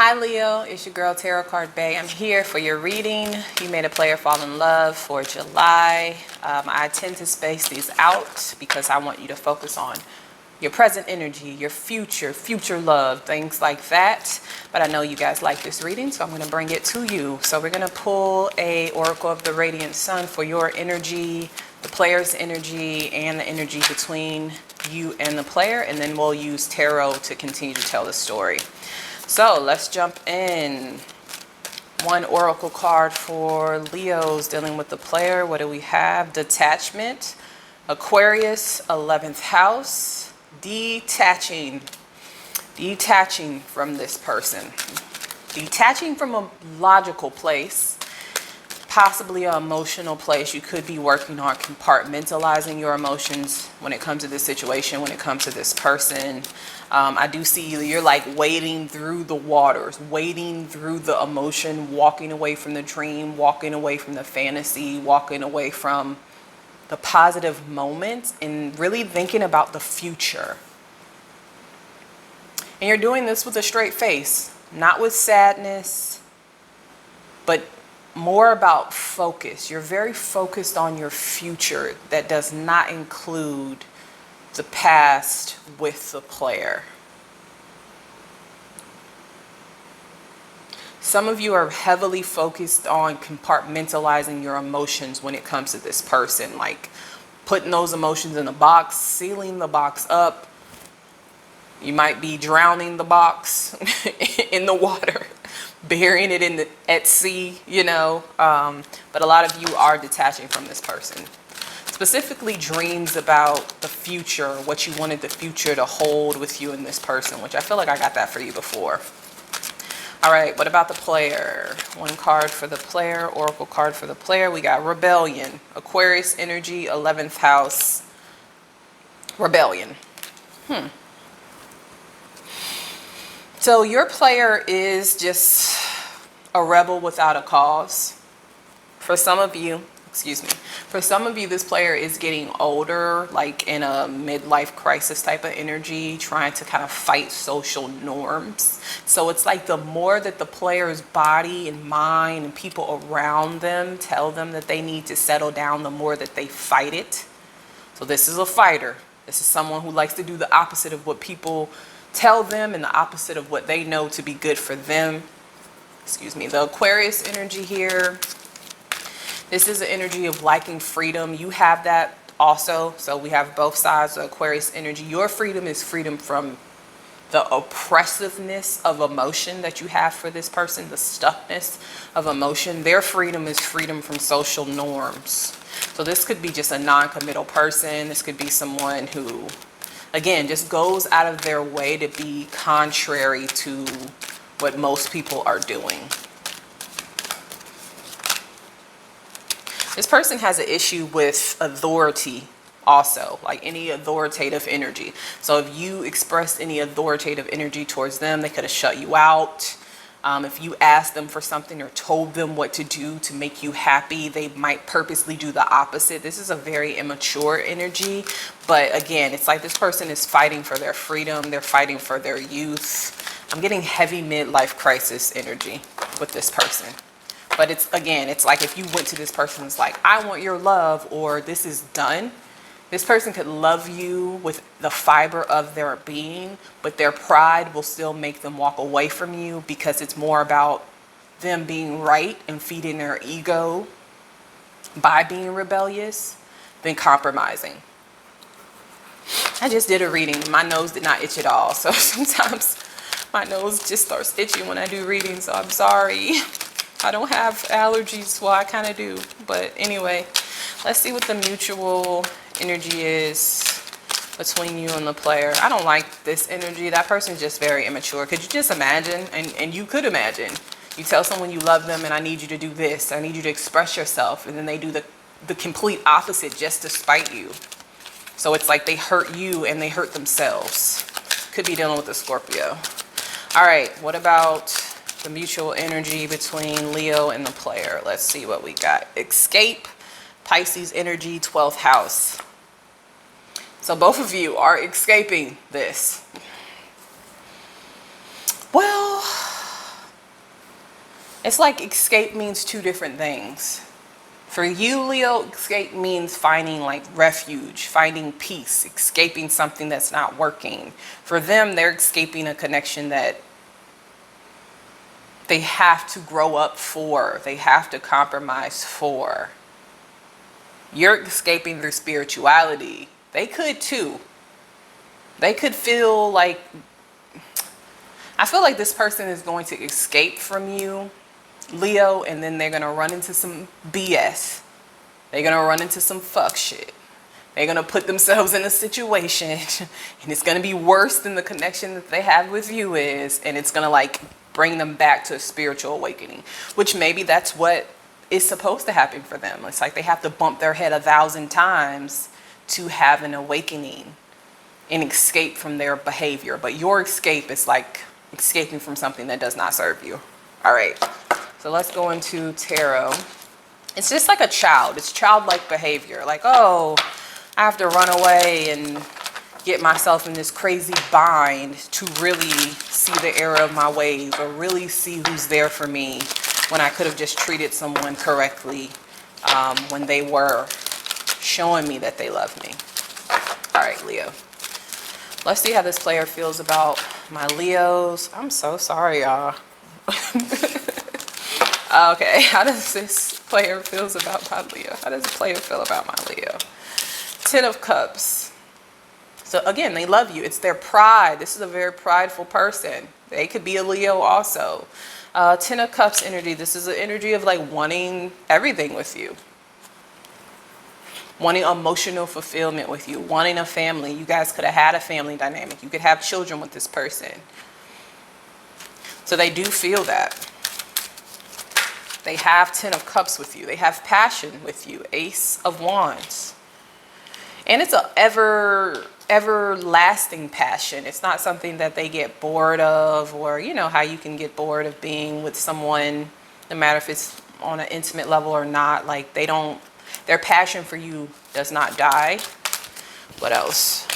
Hi Leo, it's your girl Tarot Card Bay. I'm here for your reading. You made a player fall in love for July. I tend to space these out because I want you to focus on your present energy, your future love, things like that. But I know you guys like this reading, so I'm going to bring it to you. So we're going to pull a Oracle of the Radiant Sun for your energy, the player's energy, and the energy between you and the player. And then we'll use tarot to continue to tell the story. So let's jump in. One oracle card for Leos dealing with the player. What do we have? Detachment. Aquarius, 11th house. Detaching from this person. Detaching from a logical place. Possibly an emotional place. You could be working on compartmentalizing your emotions when it comes to this situation, when it comes to this person. I do see you're like wading through the waters, wading through the emotion, walking away from the dream, walking away from the fantasy, walking away from the positive moments, and really thinking about the future. And you're doing this with a straight face, not with sadness, but more about focus. You're very focused on your future that does not include the past with the player. Some of you are heavily focused on compartmentalizing your emotions when it comes to this person, like putting those emotions in a box, sealing the box up. You might be drowning the box in the water, burying it at sea, you know. But a lot of you are detaching from this person. Specifically dreams about the future, what you wanted the future to hold with you and this person, which I feel like I got that for you before. All right, what about the player? One card for the player, oracle card for the player. We got rebellion, Aquarius energy, 11th house, rebellion. So your player is just a rebel without a cause. For some of you, this player is getting older, like in a midlife crisis type of energy, trying to kind of fight social norms. So it's like the more that the player's body and mind and people around them tell them that they need to settle down, the more that they fight it. So this is a fighter. This is someone who likes to do the opposite of what people tell them and the opposite of what they know to be good for them. The Aquarius energy here. This is an energy of liking freedom. You have that also. So we have both sides of Aquarius energy. Your freedom is freedom from the oppressiveness of emotion that you have for this person, the stuckness of emotion. Their freedom is freedom from social norms. So this could be just a non-committal person. This could be someone who, again, just goes out of their way to be contrary to what most people are doing. This person has an issue with authority also, like any authoritative energy. So if you expressed any authoritative energy towards them, they could have shut you out. If you asked them for something or told them what to do to make you happy, they might purposely do the opposite. This is a very immature energy. But again, it's like this person is fighting for their freedom. They're fighting for their youth. I'm getting heavy midlife crisis energy with this person. But it's like if you went to this person, it's like, I want your love, or this is done. This person could love you with the fiber of their being, but their pride will still make them walk away from you because it's more about them being right and feeding their ego by being rebellious than compromising. I just did a reading. My nose did not itch at all. So sometimes my nose just starts itching when I do readings. So I'm sorry. I don't have allergies. Well, I kind of do. But anyway, let's see what the mutual energy is between you and the player. I don't like this energy. That person's just very immature. Could you just imagine? And you could imagine. You tell someone you love them and I need you to do this. I need you to express yourself. And then they do the complete opposite just to spite you. So it's like they hurt you and they hurt themselves. Could be dealing with a Scorpio. All right, what about the mutual energy between Leo and the player? Let's see what we got. Escape, Pisces energy, 12th house. So both of you are escaping this. Well, It's like escape means two different things. For you, Leo, escape means finding like refuge, finding peace, escaping something that's not working. For them, they're escaping a connection that they have to grow up for, they have to compromise for. You're escaping their spirituality. They could too. They could feel like, I feel like this person is going to escape from you, Leo, and then they're going to run into some BS. They're going to run into some fuck shit. They're going to put themselves in a situation and it's going to be worse than the connection that they have with you is. And it's going to like bring them back to a spiritual awakening, which maybe that's what is supposed to happen for them. It's like they have to bump their head 1,000 times to have an awakening and escape from their behavior. But your escape is like escaping from something that does not serve you. All right. So let's go into tarot. It's just like a child. It's childlike behavior. Like, oh, I have to run away and get myself in this crazy bind to really see the error of my ways or really see who's there for me when I could have just treated someone correctly when they were showing me that they love me. All right, Leo. Let's see how this player feels about my Leos. I'm so sorry, y'all. Okay, how does this player feels about my Leo? How does the player feel about my Leo? 10 of Cups. So again, they love you. It's their pride. This is a very prideful person. They could be a Leo also. 10 of Cups energy. This is an energy of like wanting everything with you. Wanting emotional fulfillment with you. Wanting a family. You guys could have had a family dynamic. You could have children with this person. So they do feel that. They have 10 of Cups with you. They have passion with you. Ace of Wands. And it's an everlasting passion. It's not something that they get bored of, or you know how you can get bored of being with someone, no matter if it's on an intimate level or not. Like they don't, their passion for you does not die. What else?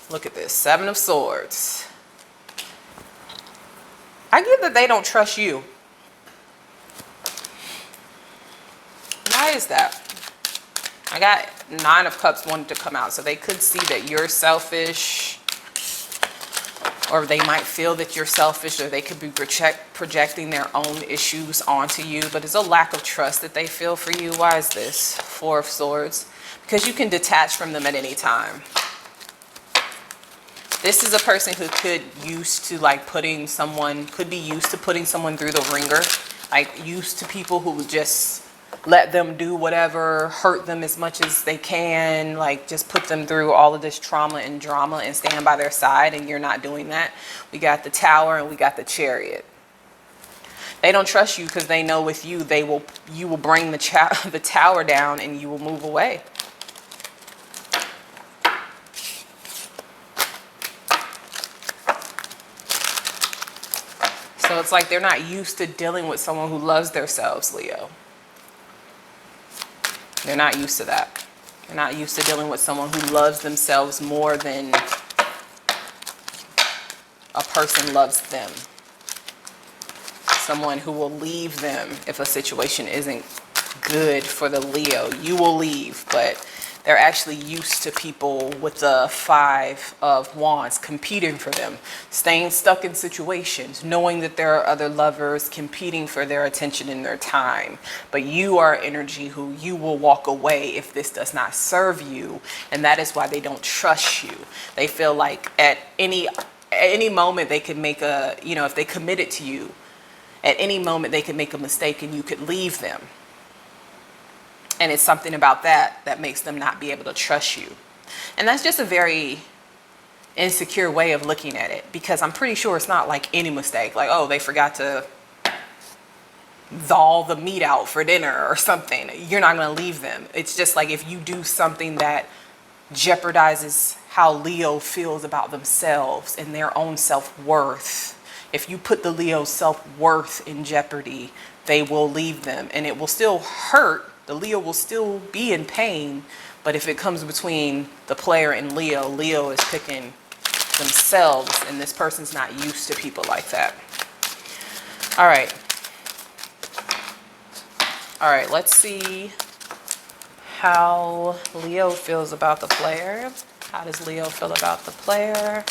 Look at this. 7 of Swords. I get that they don't trust you. Why is that? I got 9 of Cups wanted to come out. So they could see that you're selfish, or they might feel that you're selfish, or they could be projecting their own issues onto you. But it's a lack of trust that they feel for you. Why is this? 4 of Swords. Because you can detach from them at any time. This is a person who could be used to putting someone through the ringer. Like used to people who would just let them do whatever, hurt them as much as they can, like just put them through all of this trauma and drama and stand by their side, and you're not doing that. We got the Tower and we got the Chariot. They don't trust you because they know with you, you will bring the Tower down and you will move away. So it's like they're not used to dealing with someone who loves themselves, Leo. They're not used to that. They're not used to dealing with someone who loves themselves more than a person loves them. Someone who will leave them if a situation isn't good for the Leo. You will leave, but they're actually used to people with the 5 of Wands competing for them, staying stuck in situations, knowing that there are other lovers competing for their attention and their time. But you are energy who you will walk away if this does not serve you, and that is why they don't trust you. They feel like at any moment they could make a, if they committed to you, at any moment they could make a mistake and you could leave them. And it's something about that makes them not be able to trust you. And that's just a very insecure way of looking at it, because I'm pretty sure it's not like any mistake. Like, oh, they forgot to thaw the meat out for dinner or something. You're not going to leave them. It's just like if you do something that jeopardizes how Leo feels about themselves and their own self-worth. If you put the Leo's self-worth in jeopardy, they will leave them, and it will still hurt. The Leo will still be in pain, but if it comes between the player and Leo, Leo is picking themselves, and this person's not used to people like that. All right. All right, let's see how Leo feels about the player. How does Leo feel about the player?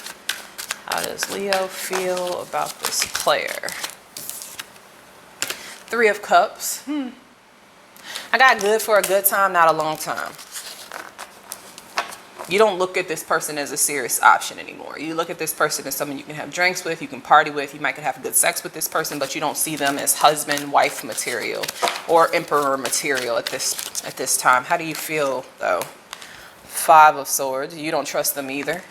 How does Leo feel about this player? Three of Cups. I got good for a good time, not a long time. You don't look at this person as a serious option anymore. You look at this person as someone you can have drinks with, you can party with, you might could have good sex with this person, but you don't see them as husband, wife material or emperor material at this time. How do you feel though? Five of Swords. You don't trust them either.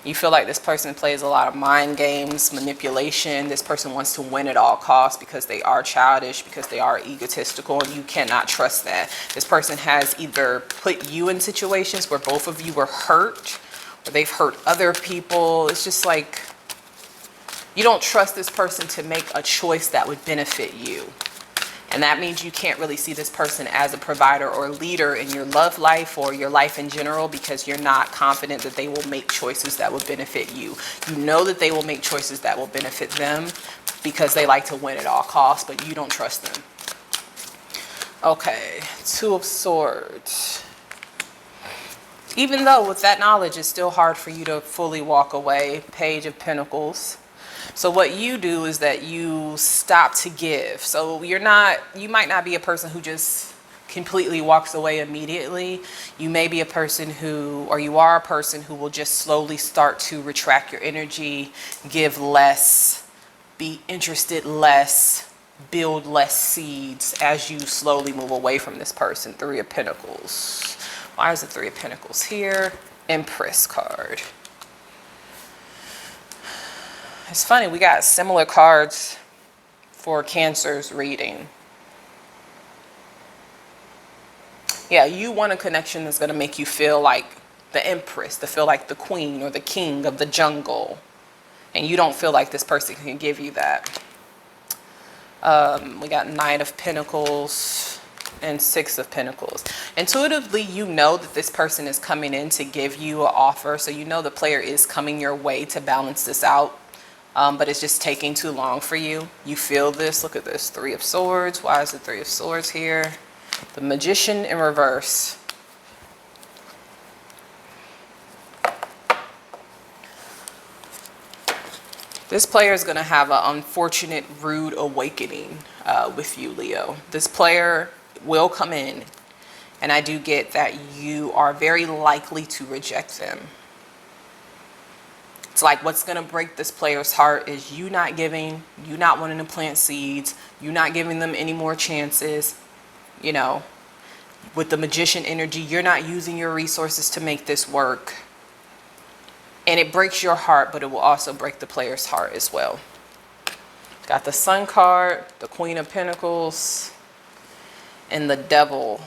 You feel like this person plays a lot of mind games, manipulation. This person wants to win at all costs because they are childish, because they are egotistical, and you cannot trust that. This person has either put you in situations where both of you were hurt, or they've hurt other people. It's just like you don't trust this person to make a choice that would benefit you. And that means you can't really see this person as a provider or leader in your love life or your life in general, because you're not confident that they will make choices that will benefit you. You know that they will make choices that will benefit them because they like to win at all costs, but you don't trust them. Okay, Two of Swords. Even though with that knowledge, it's still hard for you to fully walk away. Page of Pentacles. So what you do is that you stop to give. So you might not be a person who just completely walks away immediately. You may be a person who, or you are a person who will just slowly start to retract your energy, give less, be interested less, build less seeds as you slowly move away from this person. Three of Pentacles. Why is the Three of Pentacles here? Empress card. It's funny, we got similar cards for Cancer's reading. Yeah, you want a connection that's going to make you feel like the Empress, to feel like the Queen or the King of the jungle. And you don't feel like this person can give you that. We got Knight of Pentacles and Six of Pentacles. Intuitively, you know that this person is coming in to give you an offer. So you know the player is coming your way to balance this out. But it's just taking too long for you. You feel this. Look at this. Three of Swords. Why is the Three of Swords here? The Magician in reverse. This player is going to have an unfortunate, rude awakening with you, Leo. This player will come in, and I do get that you are very likely to reject them. It's like what's going to break this player's heart is you not giving, you not wanting to plant seeds, you not giving them any more chances. You know, with the Magician energy, you're not using your resources to make this work. And it breaks your heart, but it will also break the player's heart as well. Got the Sun card, the Queen of Pentacles, and the Devil.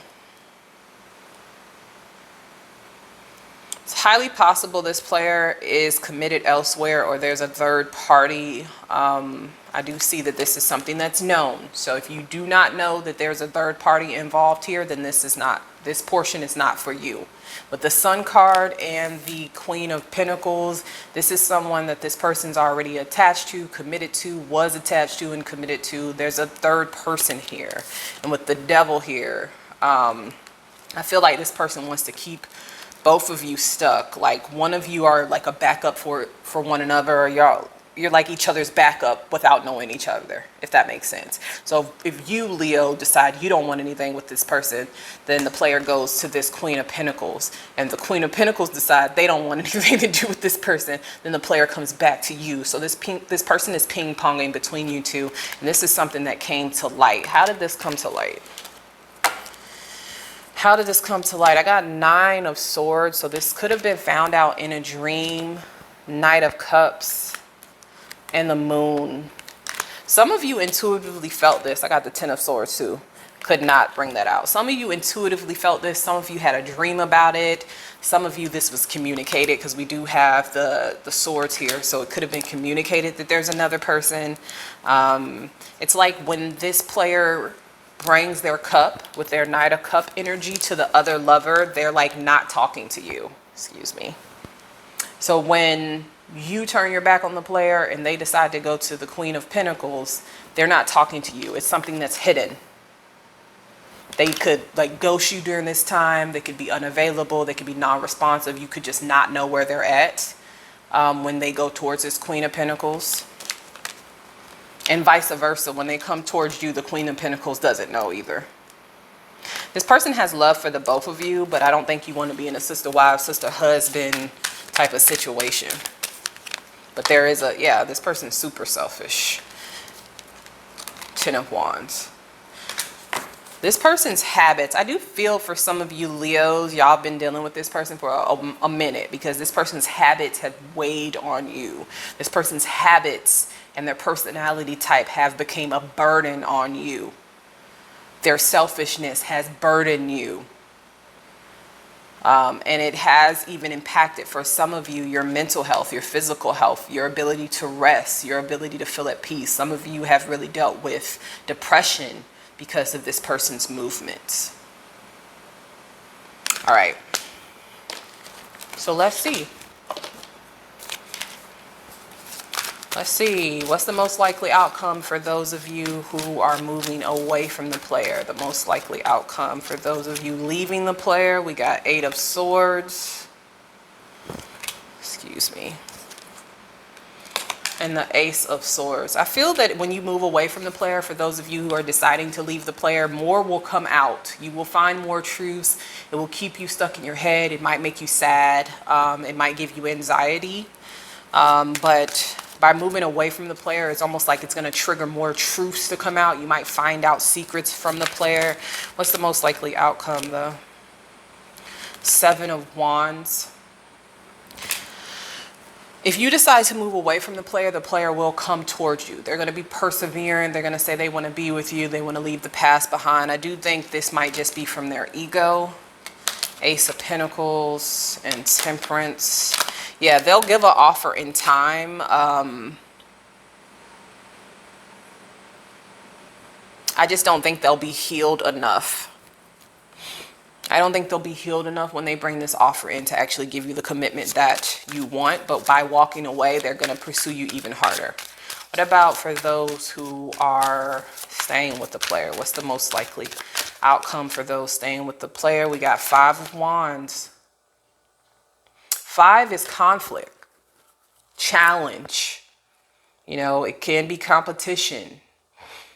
It's highly possible this player is committed elsewhere, or there's a third party. I do see that this is something that's known. So if you do not know that there's a third party involved here, then this portion is not for you. With the Sun card and the Queen of Pentacles, this is someone that this person's already attached to, committed to, was attached to, and committed to. There's a third person here. And with the Devil here, I feel like this person wants to keep both of you stuck. Like one of you are like a backup for one another, or you're like each other's backup without knowing each other, if that makes sense. So if you, Leo, decide you don't want anything with this person, then the player goes to this Queen of Pentacles, and the Queen of Pentacles decide they don't want anything to do with this person, then the player comes back to you. So this person is ping-ponging between you two, and this is something that came to light. How did this come to light? How did this come to light? I got Nine of Swords, so this could have been found out in a dream. Knight of Cups and the Moon. Some of you intuitively felt this. I got the Ten of Swords too. Could not bring that out. Some of you intuitively felt this. Some of you had a dream about it. Some of you, this was communicated, because we do have the swords here, so it could have been communicated that there's another person. It's like when this player brings their cup with their Knight of Cup energy to the other lover, they're like not talking to you. Excuse me. So when you turn your back on the player and they decide to go to the Queen of Pentacles, they're not talking to you. It's something that's hidden. They could like ghost you during this time. They could be unavailable. They could be non-responsive. You could just not know where they're at when they go towards this Queen of Pentacles. And vice versa. When they come towards you, the Queen of Pentacles doesn't know either. This person has love for the both of you, but I don't think you want to be in a sister-wife, sister-husband type of situation. But there is a, yeah, this person's super selfish. Ten of Wands. This person's habits, I do feel for some of you Leos, y'all been dealing with this person for a minute, because this person's habits have weighed on you. This person's habits and their personality type have become a burden on you. Their selfishness has burdened you. And it has even impacted for some of you your mental health, your physical health, your ability to rest, your ability to feel at peace. Some of you have really dealt with depression because of this person's movements. All right. So let's see. Let's see. What's the most likely outcome for those of you who are moving away from the player? The most likely outcome for those of you leaving the player. We got 8 of Swords. Excuse me. And the Ace of Swords. I feel that when you move away from the player, for those of you who are deciding to leave the player, more will come out. You will find more truths. It will keep you stuck in your head. It might make you sad. It might give you anxiety. But by moving away from the player, it's almost like it's going to trigger more truths to come out. You might find out secrets from the player. What's the most likely outcome, though? 7 of Wands. If you decide to move away from the player will come towards you. They're going to be persevering. They're going to say they want to be with you. They want to leave the past behind. I do think this might just be from their ego. Ace of Pentacles and Temperance. Yeah, they'll give an offer in time. I just don't think they'll be healed enough. I don't think they'll be healed enough when they bring this offer in to actually give you the commitment that you want. But by walking away, they're going to pursue you even harder. What about for those who are staying with the player? What's the most likely outcome for those staying with the player? We got 5 of Wands. 5 is conflict, challenge. You know, it can be competition.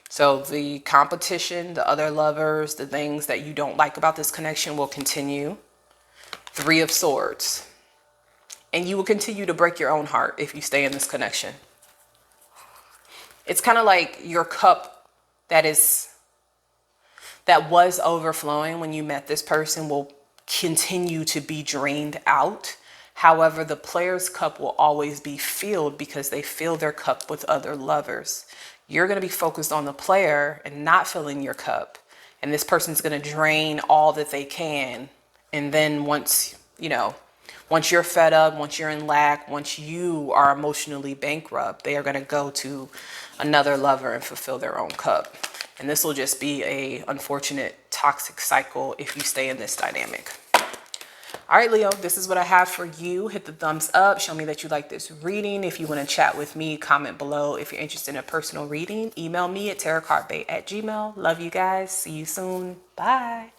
So the competition, the other lovers, the things that you don't like about this connection will continue. 3 of Swords. And you will continue to break your own heart if you stay in this connection. It's kind of like your cup that was overflowing when you met this person will continue to be drained out. However, the player's cup will always be filled because they fill their cup with other lovers. You're going to be focused on the player and not filling your cup. And this person's going to drain all that they can. And then once you're fed up, once you're in lack, once you are emotionally bankrupt, they are going to go to another lover and fulfill their own cup. And this will just be a unfortunate toxic cycle if you stay in this dynamic. All right, Leo, this is what I have for you. Hit the thumbs up. Show me that you like this reading. If you want to chat with me, comment below. If you're interested in a personal reading, email me at tarotcardbae@gmail.com. Love you guys. See you soon. Bye.